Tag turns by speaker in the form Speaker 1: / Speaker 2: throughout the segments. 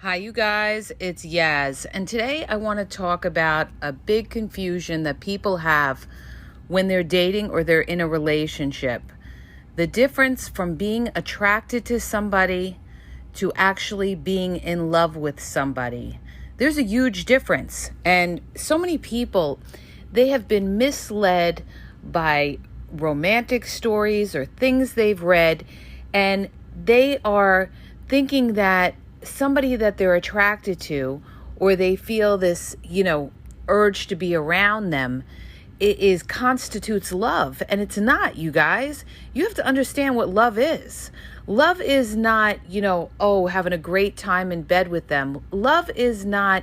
Speaker 1: Hi, you guys. It's Yaz. And today I want to talk about a big confusion that people have when they're dating or they're in a relationship. The difference from being attracted to somebody to actually being in love with somebody. There's a huge difference. And so many people, they have been misled by romantic stories or things they've read, and they are thinking that somebody that they're attracted to, or they feel this, urge to be around them, it constitutes love. And it's not, you guys. You have to understand what love is. Love is not, having a great time in bed with them. Love is not,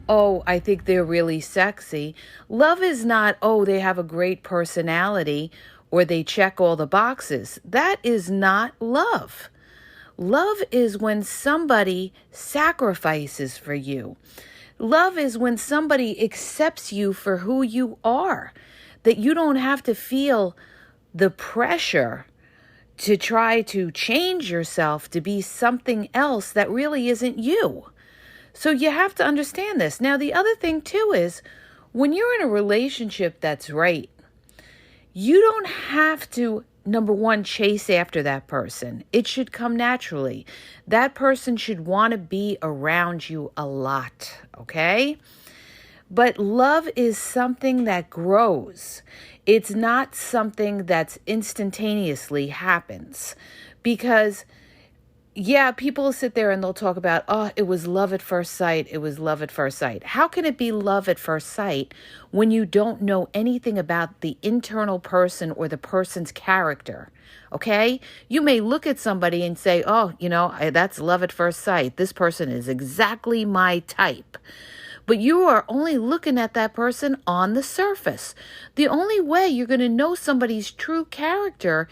Speaker 1: I think they're really sexy. Love is not, they have a great personality or they check all the boxes. That is not love. Love is when somebody sacrifices for you. Love is when somebody accepts you for who you are, that you don't have to feel the pressure to try to change yourself to be something else that really isn't you. So you have to understand this. Now, the other thing too is when you're in a relationship that's right, you don't have to, number one, chase after that person. It should come naturally. That person should want to be around you a lot, okay? But love is something that grows. It's not something that's instantaneously happens. Because, people sit there and they'll talk about, it was love at first sight. It was love at first sight. How can it be love at first sight when you don't know anything about the internal person or the person's character? Okay? You may look at somebody and say, that's love at first sight. This person is exactly my type. But you are only looking at that person on the surface. The only way you're going to know somebody's true character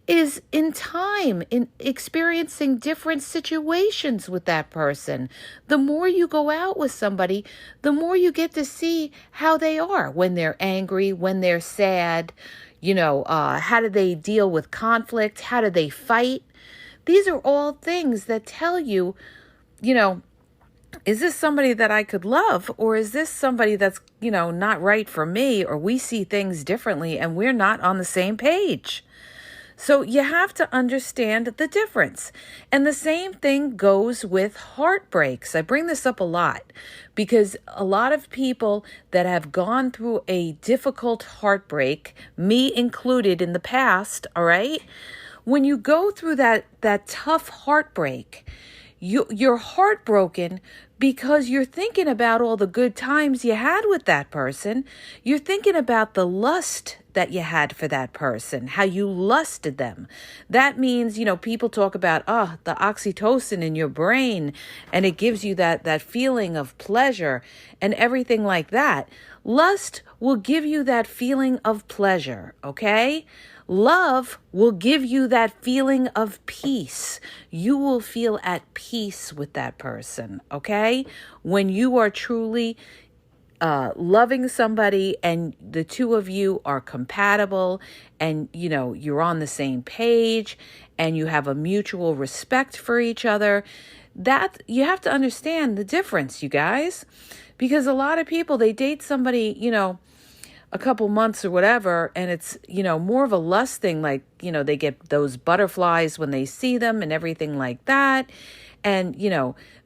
Speaker 1: is in time, in experiencing different situations with that person. The more you go out with somebody, the more you get to see how they are when they're angry, when they're sad, how do they deal with conflict? How do they fight? These are all things that tell you, is this somebody that I could love, or is this somebody that's, not right for me, or we see things differently and we're not on the same page? So you have to understand the difference. And the same thing goes with heartbreaks. I bring this up a lot because a lot of people that have gone through a difficult heartbreak, me included in the past, all right? When you go through that tough heartbreak, you're heartbroken because you're thinking about all the good times you had with that person. You're thinking about the lust that you had for that person, how you lusted them. That means, people talk about, the oxytocin in your brain, and it gives you that feeling of pleasure and everything like that. Lust will give you that feeling of pleasure, okay? Love will give you that feeling of peace. You will feel at peace with that person, okay? When you are truly loving somebody and the two of you are compatible and, you're on the same page and you have a mutual respect for each other, that you have to understand the difference, you guys. Because a lot of people, they date somebody, a couple months or whatever, and it's, more of a lust thing, like, they get those butterflies when they see them and everything like that. And,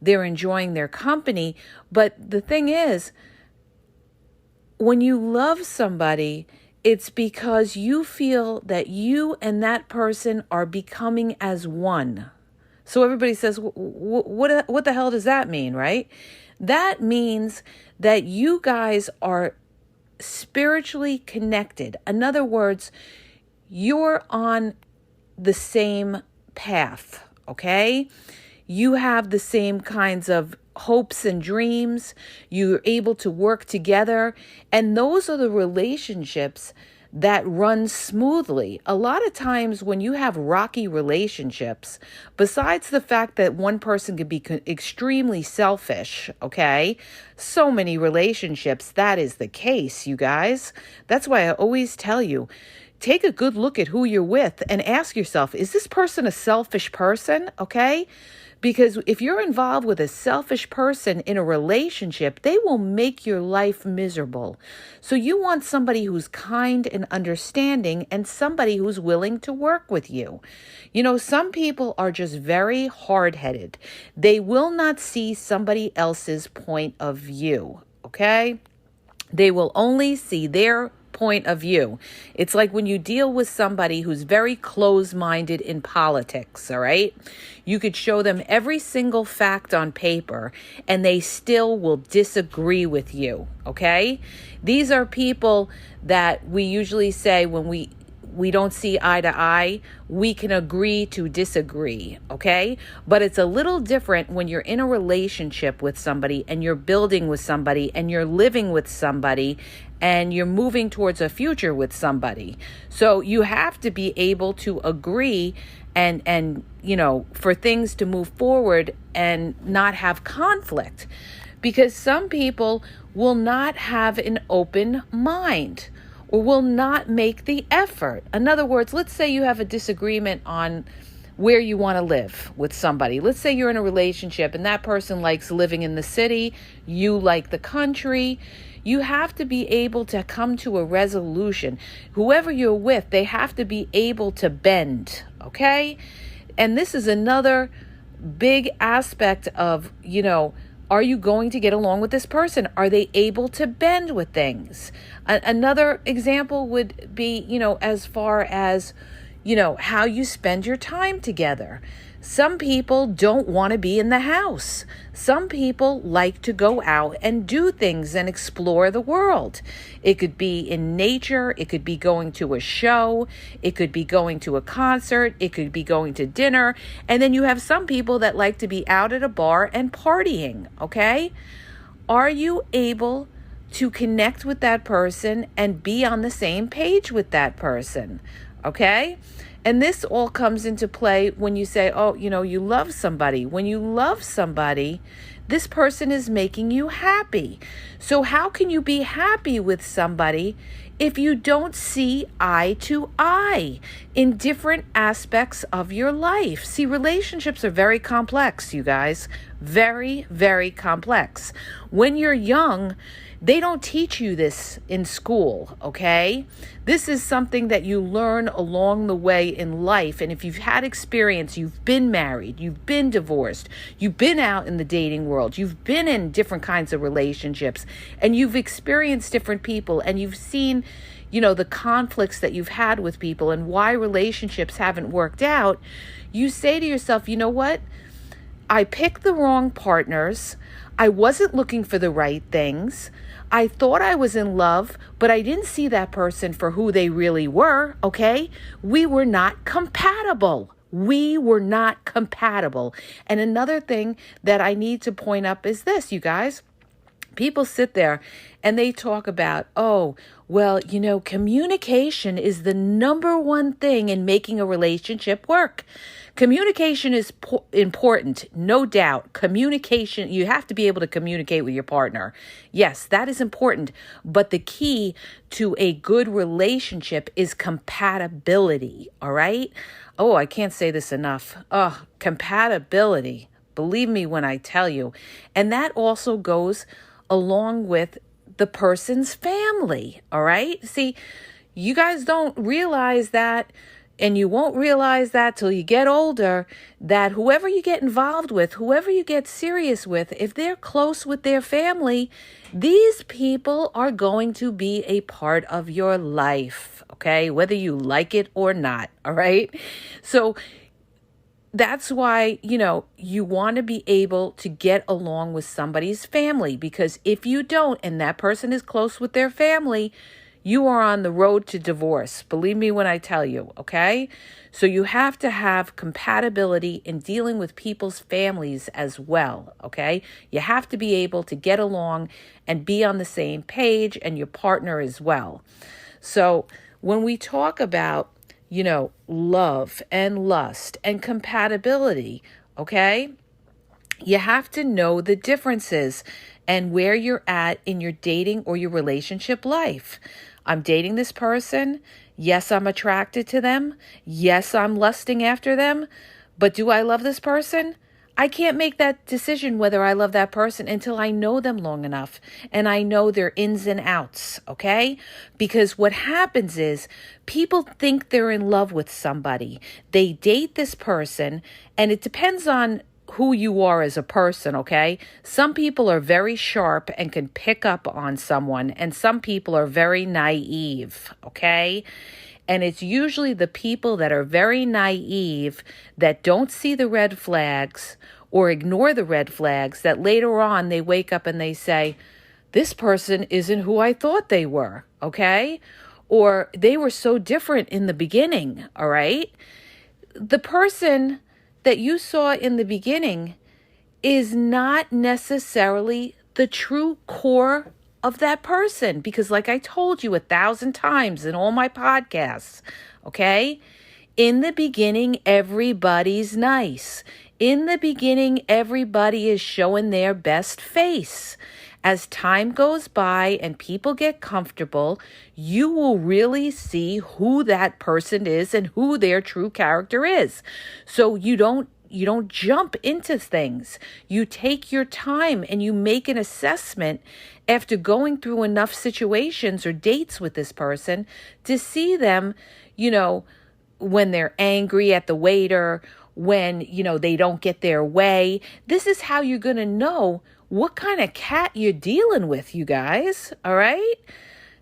Speaker 1: they're enjoying their company. But the thing is, when you love somebody, it's because you feel that you and that person are becoming as one. So everybody says, what the hell does that mean, right? That means that you guys are spiritually connected. In other words, you're on the same path, okay? You have the same kinds of hopes and dreams. You're able to work together. And those are the relationships that run smoothly. A lot of times when you have rocky relationships, besides the fact that one person can be extremely selfish, okay? So many relationships, that is the case, you guys. That's why I always tell you, take a good look at who you're with and ask yourself, is this person a selfish person? Okay? Because if you're involved with a selfish person in a relationship, they will make your life miserable. So you want somebody who's kind and understanding and somebody who's willing to work with you. Some people are just very hard-headed. They will not see somebody else's point of view, okay? They will only see their point of view. It's like when you deal with somebody who's very close-minded in politics, all right? You could show them every single fact on paper and they still will disagree with you, okay? These are people that we usually say when we don't see eye to eye, we can agree to disagree, okay? But it's a little different when you're in a relationship with somebody and you're building with somebody and you're living with somebody and you're moving towards a future with somebody. So you have to be able to agree and for things to move forward and not have conflict. Because some people will not have an open mind or will not make the effort. In other words, let's say you have a disagreement on where you want to live with somebody. Let's say you're in a relationship and that person likes living in the city, you like the country. You have to be able to come to a resolution. Whoever you're with, they have to be able to bend, okay? And this is another big aspect of, are you going to get along with this person? Are they able to bend with things? Another example would be, as far as, how you spend your time together. Some people don't want to be in the house. Some people like to go out and do things and explore the world. It could be in nature. It could be going to a show. It could be going to a concert. It could be going to dinner. And then you have some people that like to be out at a bar and partying, okay? Are you able to connect with that person and be on the same page with that person, okay? And this all comes into play when you say, you love somebody. When you love somebody, this person is making you happy. So how can you be happy with somebody if you don't see eye to eye in different aspects of your life? See, relationships are very complex, you guys. Very, very complex. When you're young, they don't teach you this in school, okay? This is something that you learn along the way in life. And if you've had experience, you've been married, you've been divorced, you've been out in the dating world, you've been in different kinds of relationships, and you've experienced different people, and you've seen, the conflicts that you've had with people and why relationships haven't worked out, you say to yourself, you know what? I picked the wrong partners. I wasn't looking for the right things. I thought I was in love, but I didn't see that person for who they really were, okay? We were not compatible. We were not compatible. And another thing that I need to point up is this, you guys. People sit there and they talk about, communication is the number one thing in making a relationship work. Communication is important, no doubt. Communication, you have to be able to communicate with your partner. Yes, that is important. But the key to a good relationship is compatibility, all right? Oh, I can't say this enough. Compatibility. Believe me when I tell you. And that also goes along with the person's family, all right? See, you guys don't realize that, and you won't realize that till you get older, that whoever you get involved with, whoever you get serious with, if they're close with their family, these people are going to be a part of your life, okay? Whether you like it or not, all right? So that's why, you want to be able to get along with somebody's family, because if you don't, and that person is close with their family, you are on the road to divorce. Believe me when I tell you, okay? So you have to have compatibility in dealing with people's families as well, okay? You have to be able to get along and be on the same page, and your partner as well. So when we talk about, love and lust and compatibility, okay? You have to know the differences and where you're at in your dating or your relationship life. I'm dating this person. Yes, I'm attracted to them. Yes, I'm lusting after them. But do I love this person? I can't make that decision whether I love that person until I know them long enough and I know their ins and outs, okay? Because what happens is people think they're in love with somebody. They date this person, and it depends on who you are as a person, okay? Some people are very sharp and can pick up on someone, and some people are very naive, okay? And it's usually the people that are very naive that don't see the red flags or ignore the red flags that later on they wake up and they say, this person isn't who I thought they were, okay? Or they were so different in the beginning, all right? The person that you saw in the beginning is not necessarily the true core of that person, because like I told you 1,000 times in all my podcasts, okay? In the beginning, everybody's nice. In the beginning, everybody is showing their best face. As time goes by and people get comfortable, you will really see who that person is and who their true character is. So you don't jump into things. You take your time and you make an assessment after going through enough situations or dates with this person to see them, when they're angry at the waiter, when, they don't get their way. This is how you're going to know what kind of cat you're dealing with, you guys. All right?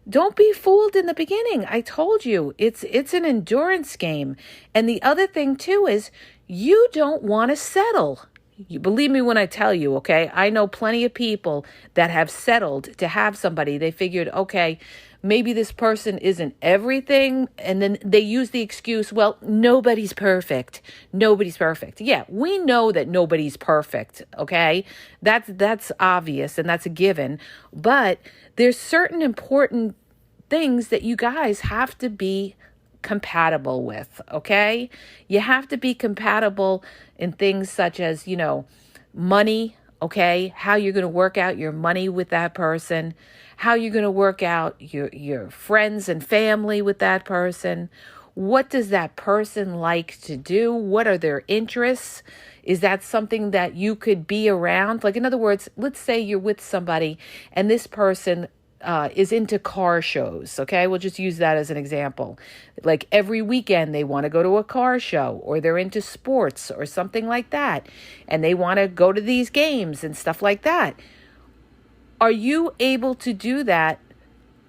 Speaker 1: Don't be fooled in the beginning. I told you, it's an endurance game. And the other thing too is you don't want to settle. You believe me when I tell you, okay? I know plenty of people that have settled to have somebody. They figured, okay, maybe this person isn't everything. And then they use the excuse, well, nobody's perfect. Nobody's perfect. Yeah, we know that nobody's perfect, okay? That's obvious and that's a given. But there's certain important things that you guys have to be compatible with, okay? You have to be compatible in things such as, money, okay? How you're going to work out your money with that person, how you're going to work out your friends and family with that person. What does that person like to do? What are their interests? Is that something that you could be around? Like, in other words, let's say you're with somebody and this person is into car shows, okay? We'll just use that as an example. Like every weekend they want to go to a car show, or they're into sports or something like that, and they want to go to these games and stuff like that. Are you able to do that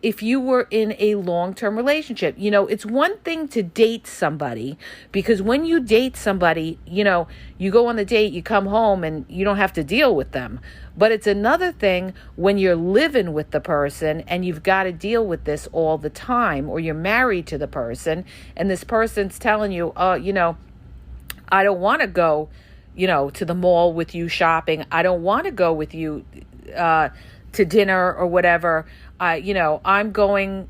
Speaker 1: if you were in a long-term relationship? It's one thing to date somebody, because when you date somebody, you go on the date, you come home and you don't have to deal with them. But it's another thing when you're living with the person and you've got to deal with this all the time, or you're married to the person and this person's telling you, I don't want to go, to the mall with you shopping. I don't want to go with you to dinner or whatever. I'm going,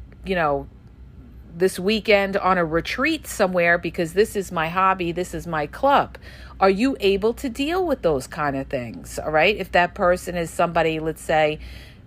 Speaker 1: this weekend on a retreat somewhere because this is my hobby, this is my club. Are you able to deal with those kind of things? All right. If that person is somebody, let's say,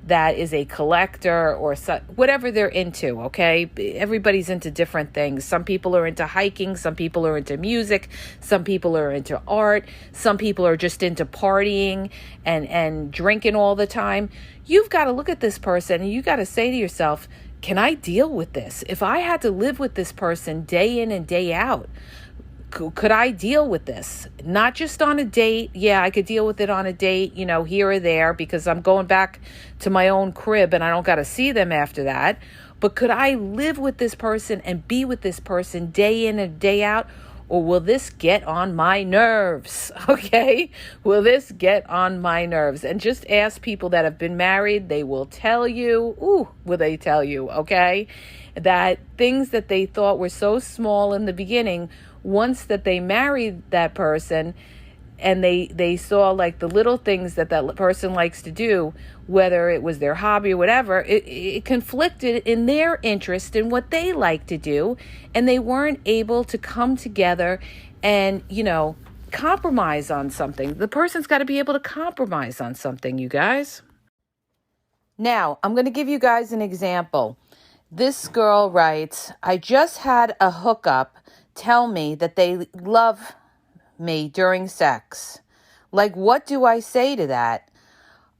Speaker 1: that is a collector or whatever they're into, okay? Everybody's into different things. Some people are into hiking. Some people are into music. Some people are into art. Some people are just into partying and drinking all the time. You've got to look at this person and you got to say to yourself, can I deal with this? If I had to live with this person day in and day out, could I deal with this? Not just on a date. Yeah, I could deal with it on a date, here or there, because I'm going back to my own crib and I don't got to see them after that. But could I live with this person and be with this person day in and day out? Or will this get on my nerves? Okay? Will this get on my nerves? And just ask people that have been married. They will tell you, will they tell you, okay? That things that they thought were so small in the beginning, once that they married that person and they saw like the little things that person likes to do, whether it was their hobby or whatever, it conflicted in their interest in what they like to do. And they weren't able to come together and, compromise on something. The person's got to be able to compromise on something, you guys. Now, I'm going to give you guys an example. This girl writes, I just had a hookup tell me that they love me during sex. Like, what do I say to that?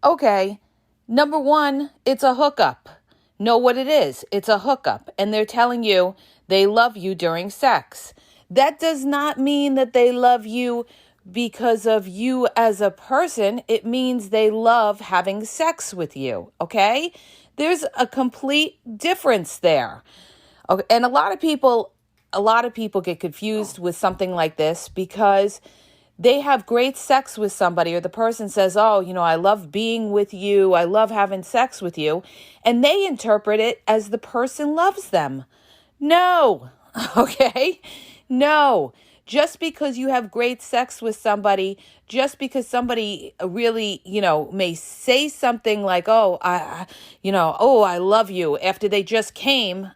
Speaker 1: Okay, number one, it's a hookup. Know what it is. It's a hookup. And they're telling you they love you during sex. That does not mean that they love you because of you as a person. It means they love having sex with you. Okay? There's a complete difference there. Okay, and a lot of people get confused with something like this because they have great sex with somebody, or the person says, "Oh, I love being with you. I love having sex with you." And they interpret it as the person loves them. No. Okay? No. Just because you have great sex with somebody, just because somebody really, may say something like, I love you," after they just came,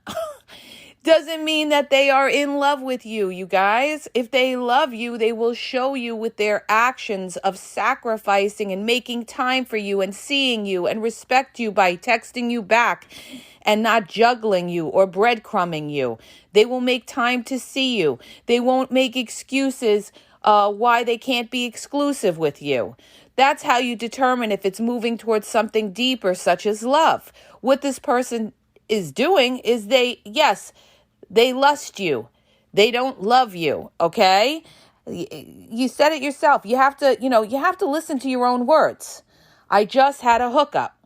Speaker 1: doesn't mean that they are in love with you, you guys. If they love you, they will show you with their actions of sacrificing and making time for you and seeing you and respect you by texting you back and not juggling you or breadcrumbing you. They will make time to see you. They won't make excuses why they can't be exclusive with you. That's how you determine if it's moving towards something deeper, such as love. What this person is doing is they lust you. They don't love you, okay? You said it yourself. You have to listen to your own words. I just had a hookup.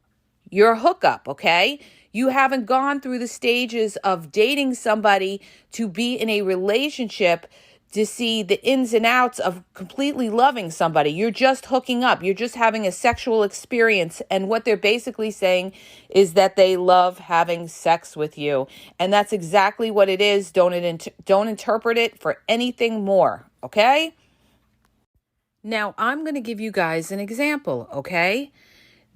Speaker 1: You're a hookup, okay? You haven't gone through the stages of dating somebody to be in a relationship to see the ins and outs of completely loving somebody. You're just hooking up. You're just having a sexual experience. And what they're basically saying is that they love having sex with you. And that's exactly what it is. Don't interpret it for anything more, okay? Now, I'm going to give you guys an example, okay?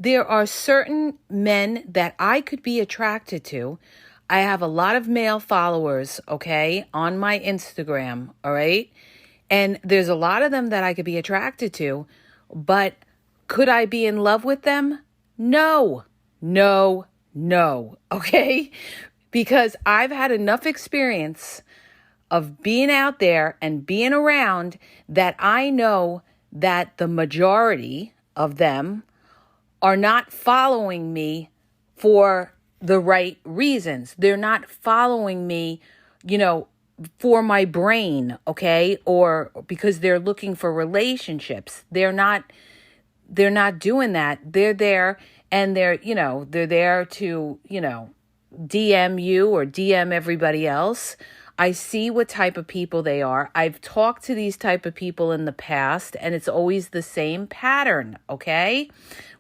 Speaker 1: There are certain men that I could be attracted to. I have a lot of male followers, okay, on my Instagram, all right? And there's a lot of them that I could be attracted to, but could I be in love with them? No, okay? Because I've had enough experience of being out there and being around that I know that the majority of them are not following me for the right reasons. They're not following me, for my brain, okay? Or because they're looking for relationships. They're not doing that. They're there and they're there to, DM you or DM everybody else. I see what type of people they are. I've talked to these type of people in the past, and it's always the same pattern, okay?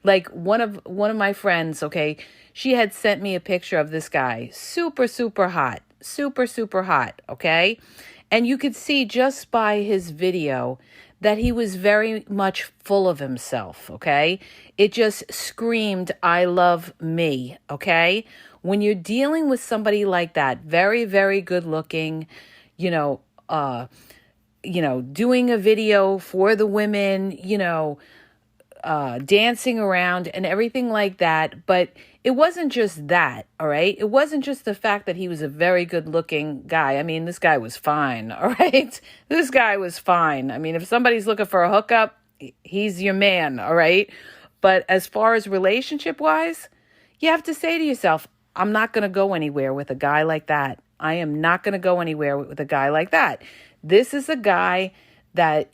Speaker 1: Like one of my friends, okay, she had sent me a picture of this guy, super, super hot, okay? And you could see just by his video that he was very much full of himself, okay? It just screamed, "I love me," okay? When you're dealing with somebody like that, very, very good looking, doing a video for the women, dancing around and everything like that. But it wasn't just that, all right? It wasn't just the fact that he was a very good looking guy. I mean, this guy was fine, all right? This guy was fine. I mean, if somebody's looking for a hookup, he's your man, all right? But as far as relationship wise, you have to say to yourself, I'm not going to go anywhere with a guy like that. I am not going to go anywhere with a guy like that. This is a guy that,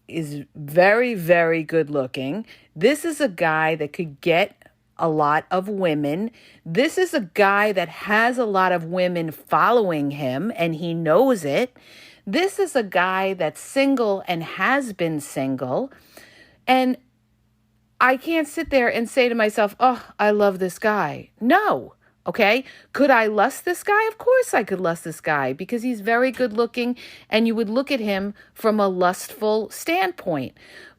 Speaker 1: is very, very good looking. This is a guy that could get a lot of women. This is a guy that has a lot of women following him, and he knows it. This is a guy that's single and has been single. And I can't sit there and say to myself, "Oh, I love this guy." No. Okay. Could I lust this guy? Of course I could lust this guy because he's very good looking and you would look at him from a lustful standpoint.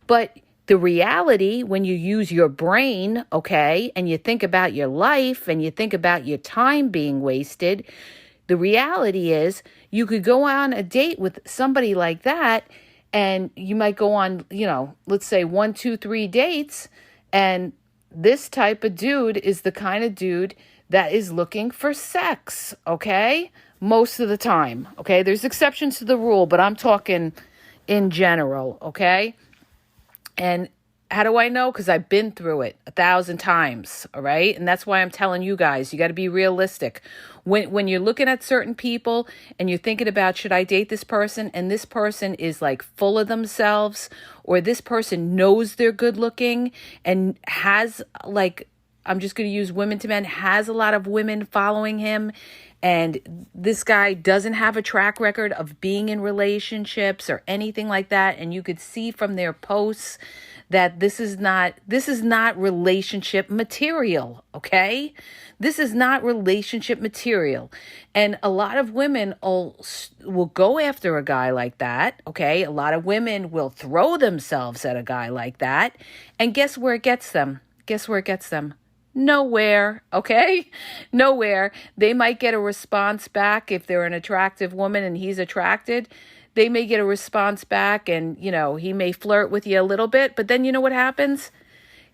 Speaker 1: But the reality, when you use your brain, okay, and you think about your life and you think about your time being wasted, the reality is you could go on a date with somebody like that and you might go on, let's say 1, 2, 3 dates. And this type of dude is the kind of dude that is looking for sex, okay? Most of the time, okay? There's exceptions to the rule, but I'm talking in general, okay? And how do I know? Because I've been through it 1,000 times. All right. And that's why I'm telling you guys, you got to be realistic. When you're looking at certain people and you're thinking about, should I date this person? And this person is like full of themselves, or this person knows they're good looking and has like, I'm just going to use women to men, has a lot of women following him. And this guy doesn't have a track record of being in relationships or anything like that. And you could see from their posts that this is not relationship material, okay? This is not relationship material. And a lot of women will go after a guy like that, okay? A lot of women will throw themselves at a guy like that. And guess where it gets them? Guess where it gets them? Nowhere, okay? Nowhere. They might get a response back if they're an attractive woman and he's attracted. They may get a response back and, he may flirt with you a little bit, but then you know what happens?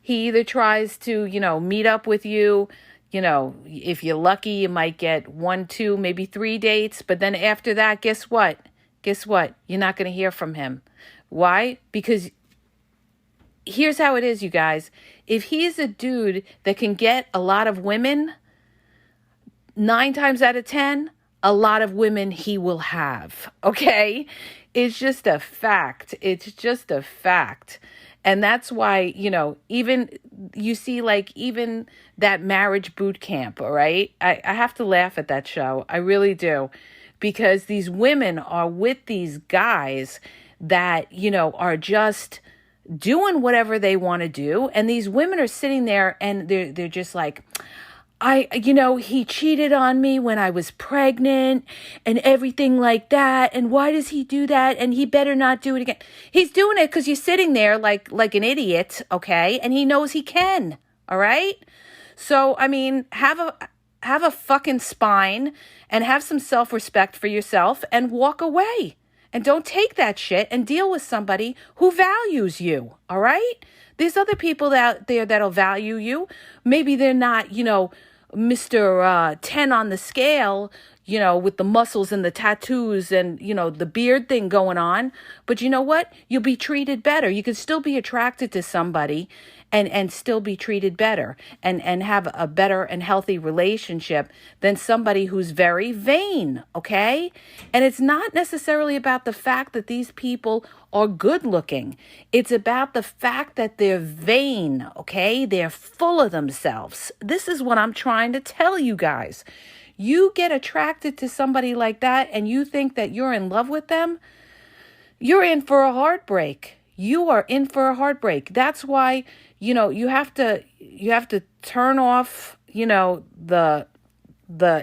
Speaker 1: He either tries to, meet up with you. If you're lucky, you might get 1, 2, maybe 3 dates. But then after that, guess what? Guess what? You're not going to hear from him. Why? Because here's how it is, you guys. If he's a dude that can get a lot of women, 9 times out of 10, a lot of women he will have, okay? It's just a fact. It's just a fact. And that's why, even you see like even that marriage boot camp, all right? I have to laugh at that show. I really do. Because these women are with these guys that, are just doing whatever they want to do. And these women are sitting there and they're just like, he cheated on me when I was pregnant and everything like that. And why does he do that? And he better not do it again. He's doing it because you're sitting there like an idiot, okay? And he knows he can, all right? So, I mean, have a fucking spine and have some self-respect for yourself and walk away. And don't take that shit and deal with somebody who values you, all right? There's other people out there that'll value you. Maybe they're not, Mr. 10 on the scale, with the muscles and the tattoos and, the beard thing going on. But you know what? You'll be treated better. You can still be attracted to somebody and still be treated better and have a better and healthy relationship than somebody who's very vain, okay? And it's not necessarily about the fact that these people are good looking. It's about the fact that they're vain, okay? They're full of themselves. This is what I'm trying to tell you guys. You get attracted to somebody like that and you think that you're in love with them, you're in for a heartbreak. You are in for a heartbreak. That's why, you have to turn off, the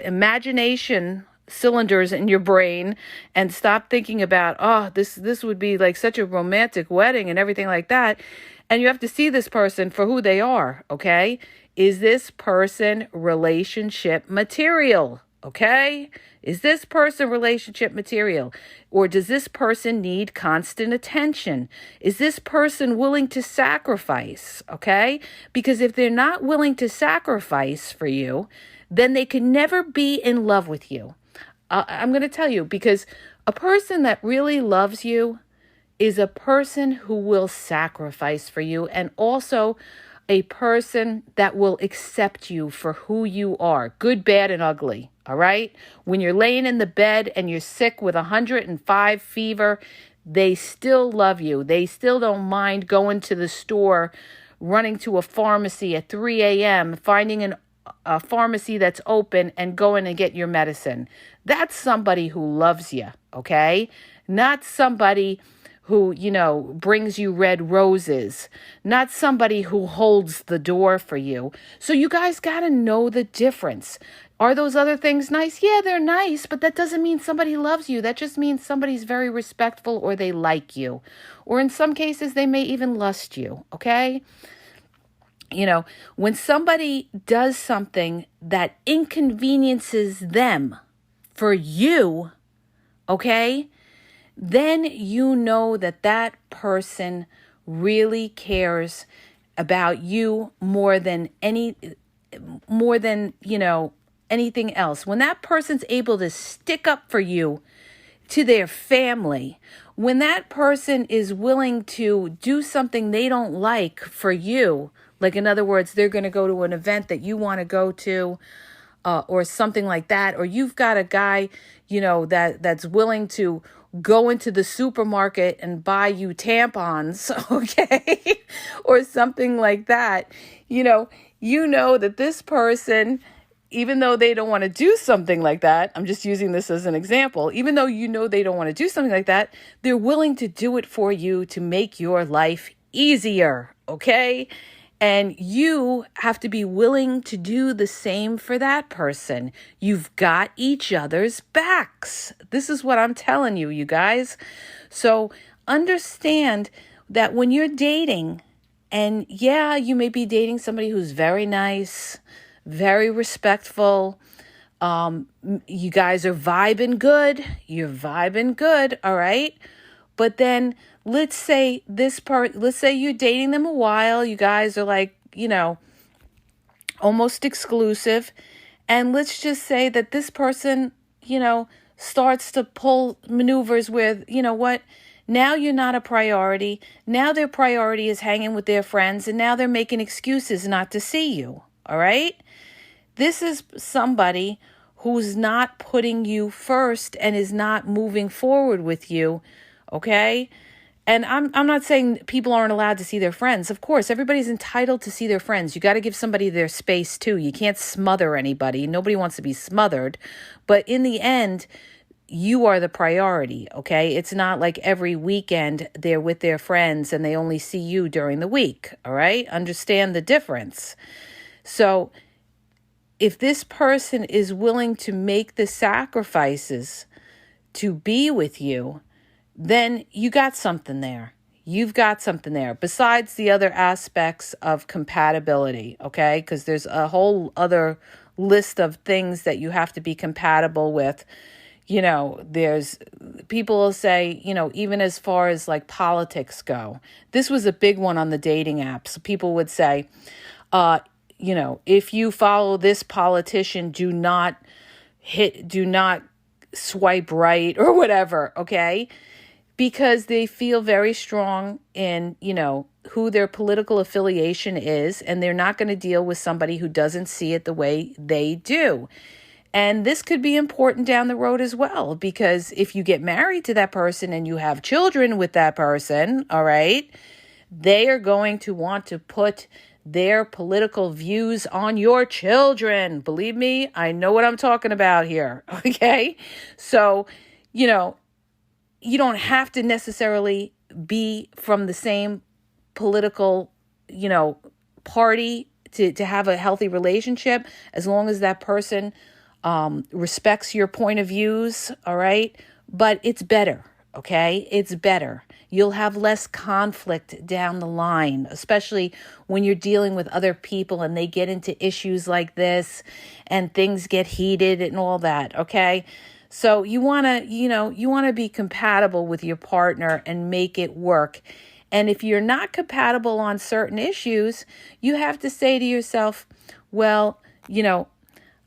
Speaker 1: imagination cylinders in your brain and stop thinking about, this would be like such a romantic wedding and everything like that. And you have to see this person for who they are, okay? Is this person relationship material? Okay? Is this person relationship material? Or does this person need constant attention? Is this person willing to sacrifice? Okay? Because if they're not willing to sacrifice for you, then they can never be in love with you. I'm going to tell you, because a person that really loves you is a person who will sacrifice for you, and also a person that will accept you for who you are, good, bad, and ugly, all right? When you're laying in the bed and you're sick with 105 fever, they still love you. They still don't mind going to the store, running to a pharmacy at 3 a.m., finding a pharmacy that's open and going and get your medicine. That's somebody who loves you, okay? Not somebody who, brings you red roses, not somebody who holds the door for you. So you guys got to know the difference. Are those other things nice? Yeah, they're nice, but that doesn't mean somebody loves you. That just means somebody's very respectful or they like you. Or in some cases, they may even lust you, okay? When somebody does something that inconveniences them for you, okay, then you know that person really cares about you more than anything else. When that person's able to stick up for you to their family, when that person is willing to do something they don't like for you, like in other words, they're going to go to an event that you want to go to, or something like that, or you've got a guy, that's willing to go into the supermarket and buy you tampons, okay, or something like that, that this person, even though they don't want to do something like that, I'm just using this as an example, even though they don't want to do something like that, they're willing to do it for you to make your life easier, okay? And you have to be willing to do the same for that person. You've got each other's backs. This is what I'm telling you, you guys. So understand that when you're dating, and yeah, you may be dating somebody who's very nice, very respectful. You guys are vibing good. You're vibing good, all right? But then let's say you're dating them a while. You guys are like, almost exclusive. And let's just say that this person, starts to pull maneuvers with, what? Now you're not a priority. Now their priority is hanging with their friends. And now they're making excuses not to see you. All right? This is somebody who's not putting you first and is not moving forward with you. Okay? And I'm not saying people aren't allowed to see their friends. Of course, everybody's entitled to see their friends. You got to give somebody their space too. You can't smother anybody. Nobody wants to be smothered. But in the end, you are the priority, okay? It's not like every weekend they're with their friends and they only see you during the week, all right? Understand the difference. So if this person is willing to make the sacrifices to be with you, then you got something there. You've got something there besides the other aspects of compatibility, okay? Because there's a whole other list of things that you have to be compatible with. There's people will say, even as far as like politics go, this was a big one on the dating apps. People would say, if you follow this politician, do not swipe right or whatever, okay? Because they feel very strong in, who their political affiliation is, and they're not going to deal with somebody who doesn't see it the way they do. And this could be important down the road as well, because if you get married to that person and you have children with that person, all right, they are going to want to put their political views on your children. Believe me, I know what I'm talking about here, okay? So, you don't have to necessarily be from the same political, party to have a healthy relationship, as long as that person respects your point of views, all right? But it's better, okay? It's better. You'll have less conflict down the line, especially when you're dealing with other people and they get into issues like this and things get heated and all that, okay? So you want to be compatible with your partner and make it work. And if you're not compatible on certain issues, you have to say to yourself, well,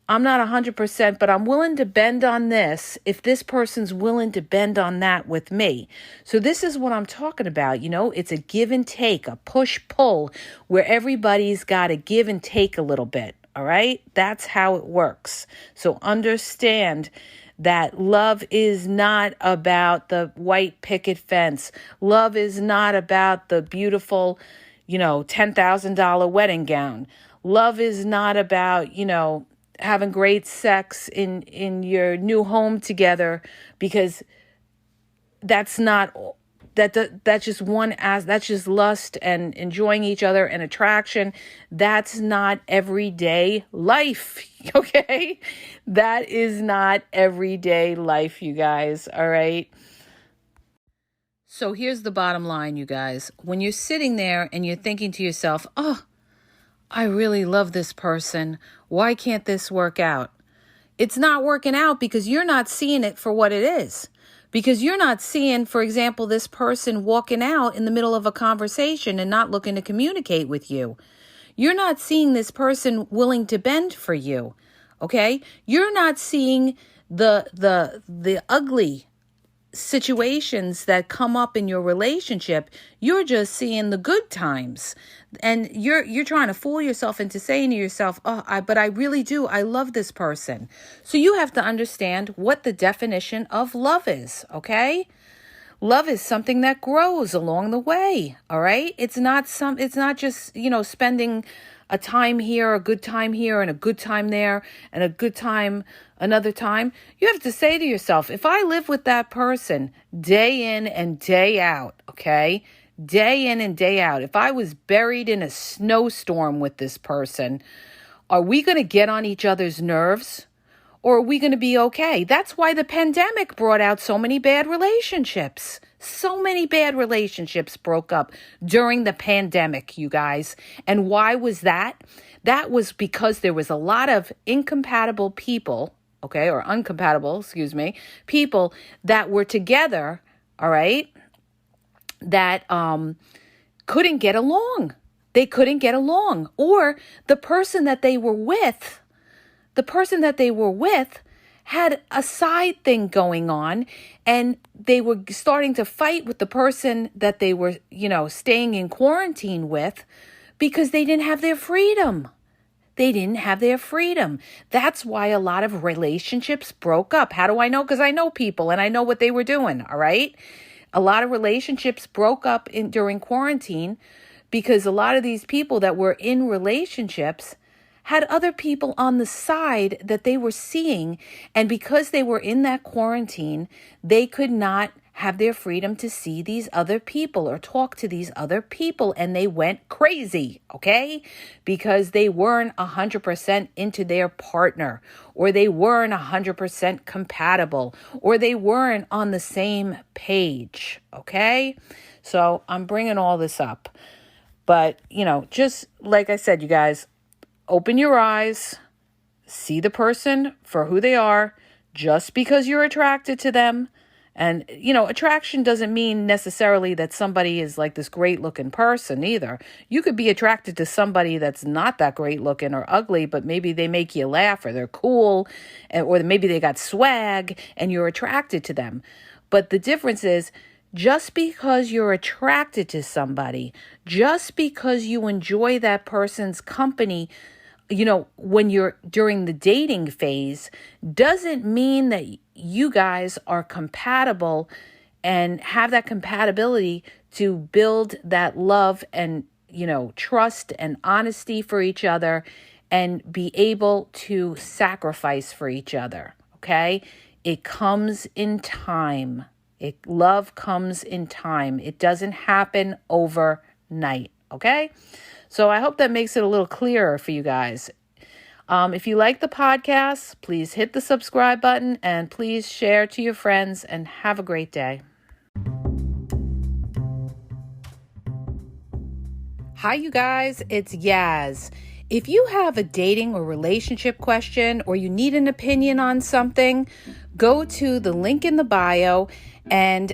Speaker 1: I'm not 100%, but I'm willing to bend on this if this person's willing to bend on that with me. So this is what I'm talking about. It's a give and take, a push-pull, where everybody's got to give and take a little bit. All right? That's how it works. So understand that love is not about the white picket fence. Love is not about the beautiful, $10,000 wedding gown. Love is not about, having great sex in your new home together, because that's just that's just lust and enjoying each other and attraction. That's not everyday life, okay? That is not everyday life, you guys, all right? So here's the bottom line, you guys. When you're sitting there and you're thinking to yourself, oh, I really love this person. Why can't this work out? It's not working out because you're not seeing it for what it is. Because you're not seeing, for example, this person walking out in the middle of a conversation and not looking to communicate with you. You're not seeing this person willing to bend for you. Okay? You're not seeing the ugly situations that come up in your relationship, you're just seeing the good times. And you're trying to fool yourself into saying to yourself, but I really do. I love this person. So you have to understand what the definition of love is, okay? Love is something that grows along the way, all right? It's not just, spending a time here, a good time here, and a good time there, and a good time another time. You have to say to yourself, if I live with that person day in and day out, okay? Day in and day out, if I was buried in a snowstorm with this person, are we going to get on each other's nerves? Or are we going to be okay? That's why the pandemic brought out so many bad relationships. So many bad relationships broke up during the pandemic, you guys. And why was that? That was because there was a lot of incompatible people, okay, or uncompatible, people that were together, all right, that couldn't get along. They couldn't get along. Or the person that they were with had a side thing going on, and they were starting to fight with the person that they were, staying in quarantine with, because they didn't have their freedom. That's why a lot of relationships broke up. How do I know? Because I know people and I know what they were doing, all right? A lot of relationships broke up during quarantine because a lot of these people that were in relationships had other people on the side that they were seeing. And because they were in that quarantine, they could not have their freedom to see these other people or talk to these other people. And they went crazy, okay? Because they weren't 100% into their partner, or they weren't 100% compatible, or they weren't on the same page, okay? So I'm bringing all this up. But, just like I said, you guys, open your eyes, see the person for who they are, just because you're attracted to them. And, attraction doesn't mean necessarily that somebody is like this great looking person either. You could be attracted to somebody that's not that great looking or ugly, but maybe they make you laugh, or they're cool, or maybe they got swag and you're attracted to them. But the difference is, just because you're attracted to somebody, just because you enjoy that person's company, when you're during the dating phase, doesn't mean that you guys are compatible and have that compatibility to build that love and, trust and honesty for each other and be able to sacrifice for each other. Okay. It comes in time. Love comes in time. It doesn't happen overnight. Okay. So I hope that makes it a little clearer for you guys. If you like the podcast, please hit the subscribe button and please share to your friends, and have a great day. Hi, you guys. It's Yaz. If you have a dating or relationship question, or you need an opinion on something, go to the link in the bio and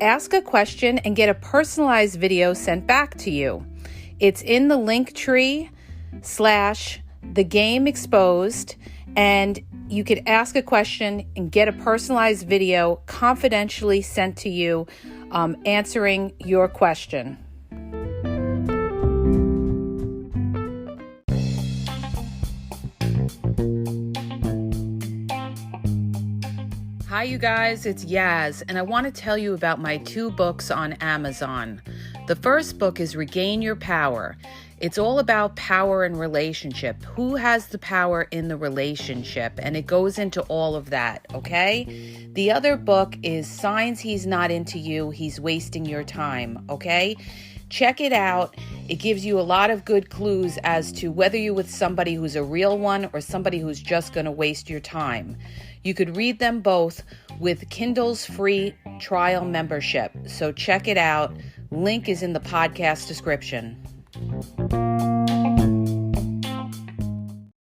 Speaker 1: ask a question and get a personalized video sent back to you. It's in the Linktree /The Game Exposed, and you could ask a question and get a personalized video confidentially sent to you, answering your question. Hi, you guys, it's Yaz, and I want to tell you about my 2 books on Amazon. The first book is Regain Your Power. It's all about power and relationship. Who has the power in the relationship? And it goes into all of that, okay? The other book is Signs He's Not Into You, He's Wasting Your Time, okay? Check it out. It gives you a lot of good clues as to whether you're with somebody who's a real one or somebody who's just going to waste your time. You could read them both with Kindle's free trial membership. So check it out. Link is in the podcast description.